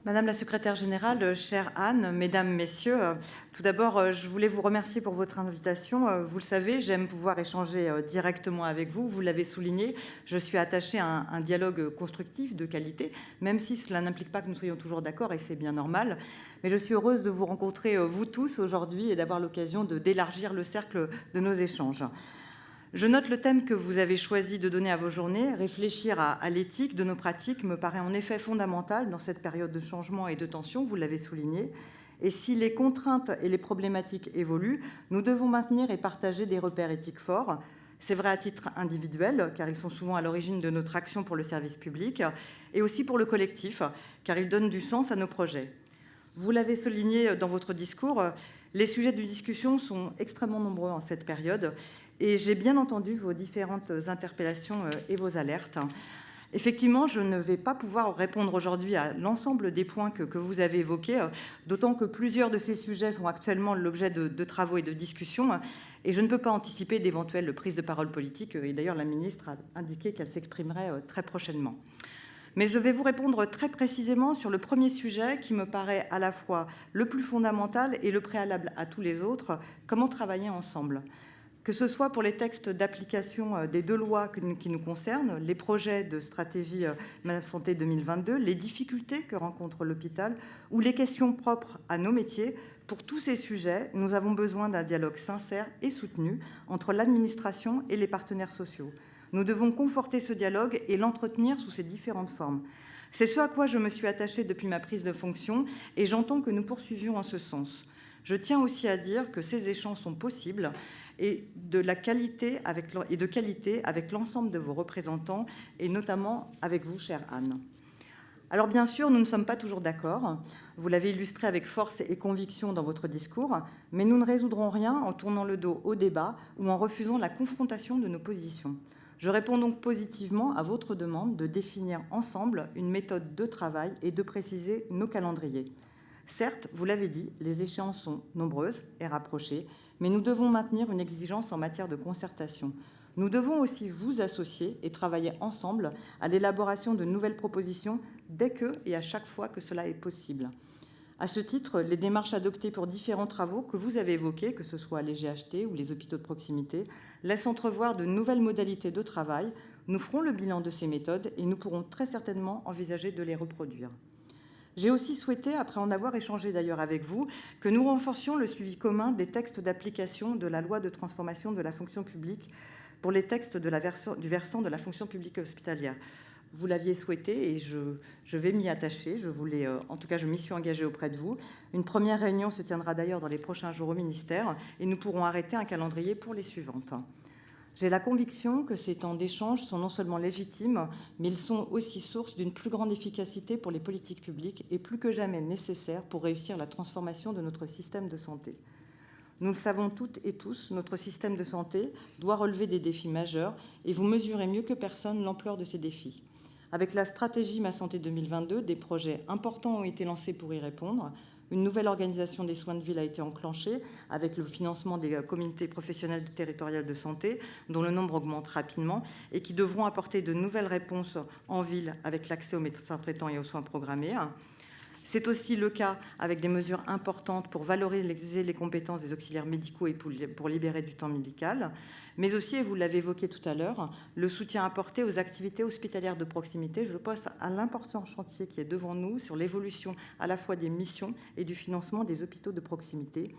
Madame la secrétaire générale, chère Anne, mesdames, messieurs, tout d'abord, je voulais vous remercier pour votre invitation. Vous le savez, j'aime pouvoir échanger directement avec vous. Vous l'avez souligné, je suis attachée à un dialogue constructif de qualité, même si cela n'implique pas que nous soyons toujours d'accord, et c'est bien normal. Mais je suis heureuse de vous rencontrer, vous tous, aujourd'hui, et d'avoir l'occasion d'élargir le cercle de nos échanges. Je note le thème que vous avez choisi de donner à vos journées. Réfléchir à l'éthique de nos pratiques me paraît en effet fondamental dans cette période de changement et de tension, vous l'avez souligné. Et si les contraintes et les problématiques évoluent, nous devons maintenir et partager des repères éthiques forts. C'est vrai à titre individuel, car ils sont souvent à l'origine de notre action pour le service public, et aussi pour le collectif, car ils donnent du sens à nos projets. Vous l'avez souligné dans votre discours, les sujets de discussion sont extrêmement nombreux en cette période et j'ai bien entendu vos différentes interpellations et vos alertes. Effectivement, je ne vais pas pouvoir répondre aujourd'hui à l'ensemble des points que vous avez évoqués, d'autant que plusieurs de ces sujets font actuellement l'objet de travaux et de discussions, et je ne peux pas anticiper d'éventuelles prises de parole politiques, et d'ailleurs la ministre a indiqué qu'elle s'exprimerait très prochainement. Mais je vais vous répondre très précisément sur le premier sujet qui me paraît à la fois le plus fondamental et le préalable à tous les autres, comment travailler ensemble. Que ce soit pour les textes d'application des deux lois qui nous concernent, les projets de stratégie Ma Santé 2022, les difficultés que rencontre l'hôpital ou les questions propres à nos métiers, pour tous ces sujets, nous avons besoin d'un dialogue sincère et soutenu entre l'administration et les partenaires sociaux. Nous devons conforter ce dialogue et l'entretenir sous ses différentes formes. C'est ce à quoi je me suis attachée depuis ma prise de fonction et j'entends que nous poursuivions en ce sens. Je tiens aussi à dire que ces échanges sont possibles et de qualité avec l'ensemble de vos représentants et notamment avec vous, chère Anne. Alors bien sûr, nous ne sommes pas toujours d'accord. Vous l'avez illustré avec force et conviction dans votre discours, mais nous ne résoudrons rien en tournant le dos au débat ou en refusant la confrontation de nos positions. Je réponds donc positivement à votre demande de définir ensemble une méthode de travail et de préciser nos calendriers. Certes, vous l'avez dit, les échéances sont nombreuses et rapprochées, mais nous devons maintenir une exigence en matière de concertation. Nous devons aussi vous associer et travailler ensemble à l'élaboration de nouvelles propositions dès que et à chaque fois que cela est possible. À ce titre, les démarches adoptées pour différents travaux que vous avez évoqués, que ce soit les GHT ou les hôpitaux de proximité, laissent entrevoir de nouvelles modalités de travail. Nous ferons le bilan de ces méthodes et nous pourrons très certainement envisager de les reproduire. J'ai aussi souhaité, après en avoir échangé d'ailleurs avec vous, que nous renforcions le suivi commun des textes d'application de la loi de transformation de la fonction publique pour les textes du versant de la fonction publique hospitalière. Vous l'aviez souhaité et je vais m'y attacher. En tout cas, je m'y suis engagée auprès de vous. Une première réunion se tiendra d'ailleurs dans les prochains jours au ministère et nous pourrons arrêter un calendrier pour les suivantes. J'ai la conviction que ces temps d'échange sont non seulement légitimes, mais ils sont aussi source d'une plus grande efficacité pour les politiques publiques et plus que jamais nécessaires pour réussir la transformation de notre système de santé. Nous le savons toutes et tous, notre système de santé doit relever des défis majeurs et vous mesurez mieux que personne l'ampleur de ces défis. Avec la stratégie Ma Santé 2022, des projets importants ont été lancés pour y répondre. Une nouvelle organisation des soins de ville a été enclenchée avec le financement des communautés professionnelles territoriales de santé, dont le nombre augmente rapidement et qui devront apporter de nouvelles réponses en ville avec l'accès aux médecins traitants et aux soins programmés. C'est aussi le cas avec des mesures importantes pour valoriser les compétences des auxiliaires médicaux et pour libérer du temps médical, mais aussi, et vous l'avez évoqué tout à l'heure, le soutien apporté aux activités hospitalières de proximité. Je pense à l'important chantier qui est devant nous sur l'évolution à la fois des missions et du financement des hôpitaux de proximité,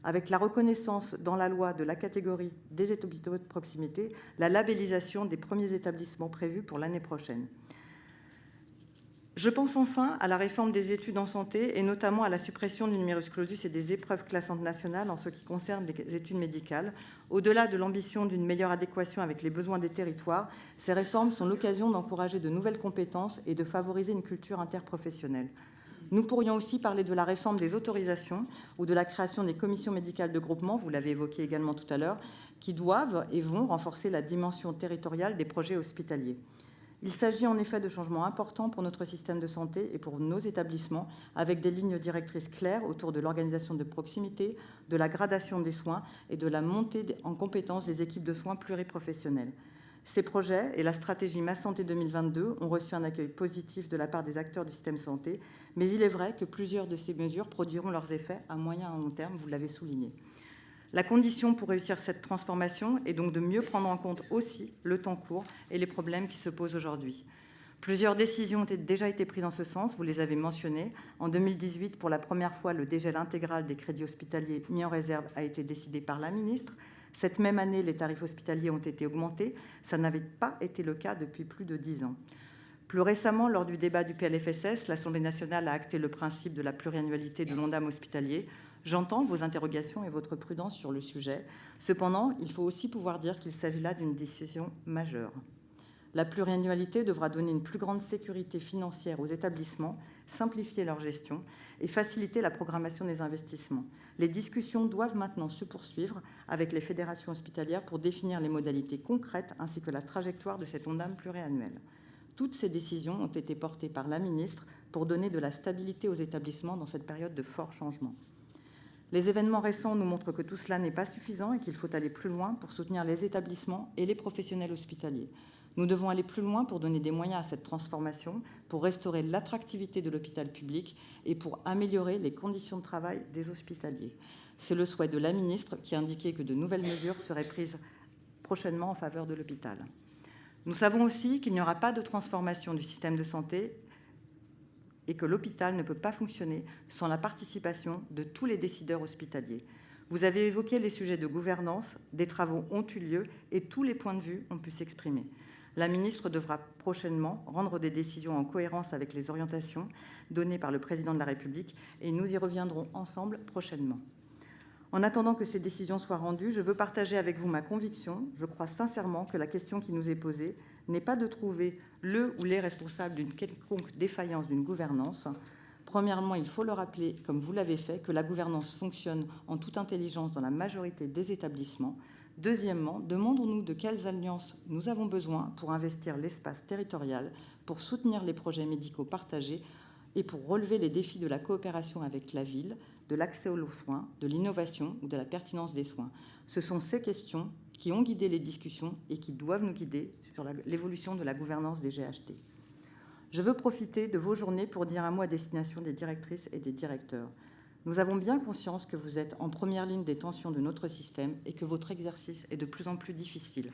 avec la reconnaissance dans la loi de la catégorie des hôpitaux de proximité, la labellisation des premiers établissements prévus pour l'année prochaine. Je pense enfin à la réforme des études en santé et notamment à la suppression du numerus clausus et des épreuves classantes nationales en ce qui concerne les études médicales. Au-delà de l'ambition d'une meilleure adéquation avec les besoins des territoires, ces réformes sont l'occasion d'encourager de nouvelles compétences et de favoriser une culture interprofessionnelle. Nous pourrions aussi parler de la réforme des autorisations ou de la création des commissions médicales de groupement, vous l'avez évoqué également tout à l'heure, qui doivent et vont renforcer la dimension territoriale des projets hospitaliers. Il s'agit en effet de changements importants pour notre système de santé et pour nos établissements, avec des lignes directrices claires autour de l'organisation de proximité, de la gradation des soins et de la montée en compétences des équipes de soins pluriprofessionnelles. Ces projets et la stratégie Ma Santé 2022 ont reçu un accueil positif de la part des acteurs du système santé, mais il est vrai que plusieurs de ces mesures produiront leurs effets à moyen et à long terme, vous l'avez souligné. La condition pour réussir cette transformation est donc de mieux prendre en compte aussi le temps court et les problèmes qui se posent aujourd'hui. Plusieurs décisions ont déjà été prises en ce sens, vous les avez mentionnées. En 2018, pour la première fois, le dégel intégral des crédits hospitaliers mis en réserve a été décidé par la ministre. Cette même année, les tarifs hospitaliers ont été augmentés. Ça n'avait pas été le cas depuis plus de 10 ans. Plus récemment, lors du débat du PLFSS, l'Assemblée nationale a acté le principe de la pluriannualité de l'Ondam hospitalier. J'entends vos interrogations et votre prudence sur le sujet. Cependant, il faut aussi pouvoir dire qu'il s'agit là d'une décision majeure. La pluriannualité devra donner une plus grande sécurité financière aux établissements, simplifier leur gestion et faciliter la programmation des investissements. Les discussions doivent maintenant se poursuivre avec les fédérations hospitalières pour définir les modalités concrètes ainsi que la trajectoire de cet Ondam pluriannuel. Toutes ces décisions ont été portées par la ministre pour donner de la stabilité aux établissements dans cette période de forts changements. Les événements récents nous montrent que tout cela n'est pas suffisant et qu'il faut aller plus loin pour soutenir les établissements et les professionnels hospitaliers. Nous devons aller plus loin pour donner des moyens à cette transformation, pour restaurer l'attractivité de l'hôpital public et pour améliorer les conditions de travail des hospitaliers. C'est le souhait de la ministre qui a indiqué que de nouvelles mesures seraient prises prochainement en faveur de l'hôpital. Nous savons aussi qu'il n'y aura pas de transformation du système de santé et que l'hôpital ne peut pas fonctionner sans la participation de tous les décideurs hospitaliers. Vous avez évoqué les sujets de gouvernance, des travaux ont eu lieu et tous les points de vue ont pu s'exprimer. La ministre devra prochainement rendre des décisions en cohérence avec les orientations données par le Président de la République et nous y reviendrons ensemble prochainement. En attendant que ces décisions soient rendues, je veux partager avec vous ma conviction. Je crois sincèrement que la question qui nous est posée n'est pas de trouver le ou les responsables d'une quelconque défaillance d'une gouvernance. Premièrement, il faut le rappeler, comme vous l'avez fait, que la gouvernance fonctionne en toute intelligence dans la majorité des établissements. Deuxièmement, demandons-nous de quelles alliances nous avons besoin pour investir l'espace territorial, pour soutenir les projets médicaux partagés et pour relever les défis de la coopération avec la ville, de l'accès aux soins, de l'innovation ou de la pertinence des soins. Ce sont ces questions qui ont guidé les discussions et qui doivent nous guider sur l'évolution de la gouvernance des GHT. Je veux profiter de vos journées pour dire un mot à destination des directrices et des directeurs. Nous avons bien conscience que vous êtes en première ligne des tensions de notre système et que votre exercice est de plus en plus difficile.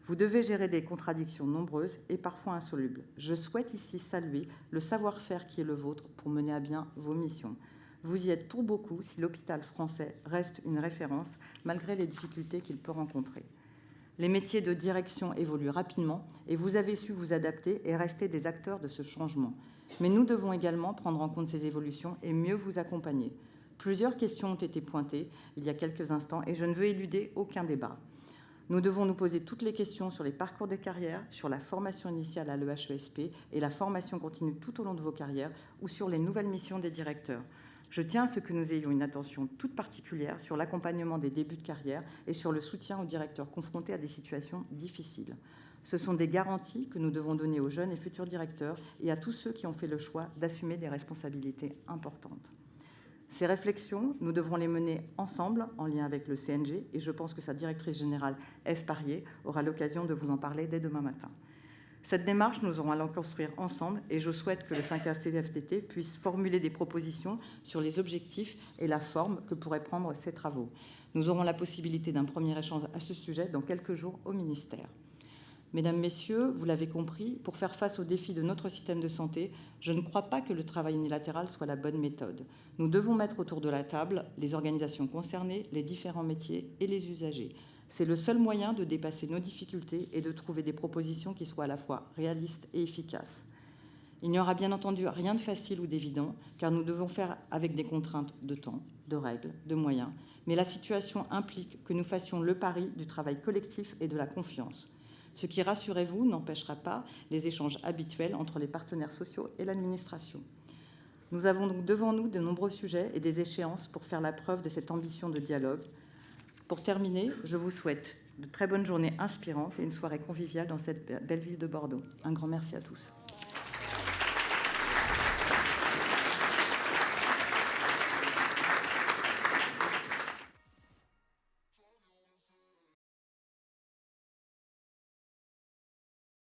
Vous devez gérer des contradictions nombreuses et parfois insolubles. Je souhaite ici saluer le savoir-faire qui est le vôtre pour mener à bien vos missions. Vous y êtes pour beaucoup si l'hôpital français reste une référence, malgré les difficultés qu'il peut rencontrer. Les métiers de direction évoluent rapidement et vous avez su vous adapter et rester des acteurs de ce changement. Mais nous devons également prendre en compte ces évolutions et mieux vous accompagner. Plusieurs questions ont été pointées il y a quelques instants et je ne veux éluder aucun débat. Nous devons nous poser toutes les questions sur les parcours des carrières, sur la formation initiale à l'EHESP et la formation continue tout au long de vos carrières ou sur les nouvelles missions des directeurs. Je tiens à ce que nous ayons une attention toute particulière sur l'accompagnement des débuts de carrière et sur le soutien aux directeurs confrontés à des situations difficiles. Ce sont des garanties que nous devons donner aux jeunes et futurs directeurs et à tous ceux qui ont fait le choix d'assumer des responsabilités importantes. Ces réflexions, nous devrons les mener ensemble en lien avec le CNG et je pense que sa directrice générale, Ève Parrier, aura l'occasion de vous en parler dès demain matin. Cette démarche, nous aurons à la construire ensemble et je souhaite que le 5A-CFDT puisse formuler des propositions sur les objectifs et la forme que pourraient prendre ces travaux. Nous aurons la possibilité d'un premier échange à ce sujet dans quelques jours au ministère. Mesdames, Messieurs, vous l'avez compris, pour faire face aux défis de notre système de santé, je ne crois pas que le travail unilatéral soit la bonne méthode. Nous devons mettre autour de la table les organisations concernées, les différents métiers et les usagers. C'est le seul moyen de dépasser nos difficultés et de trouver des propositions qui soient à la fois réalistes et efficaces. Il n'y aura bien entendu rien de facile ou d'évident, car nous devons faire avec des contraintes de temps, de règles, de moyens, mais la situation implique que nous fassions le pari du travail collectif et de la confiance. Ce qui, rassurez-vous, n'empêchera pas les échanges habituels entre les partenaires sociaux et l'administration. Nous avons donc devant nous de nombreux sujets et des échéances pour faire la preuve de cette ambition de dialogue. Pour terminer, je vous souhaite de très bonnes journées inspirantes et une soirée conviviale dans cette belle ville de Bordeaux. Un grand merci à tous.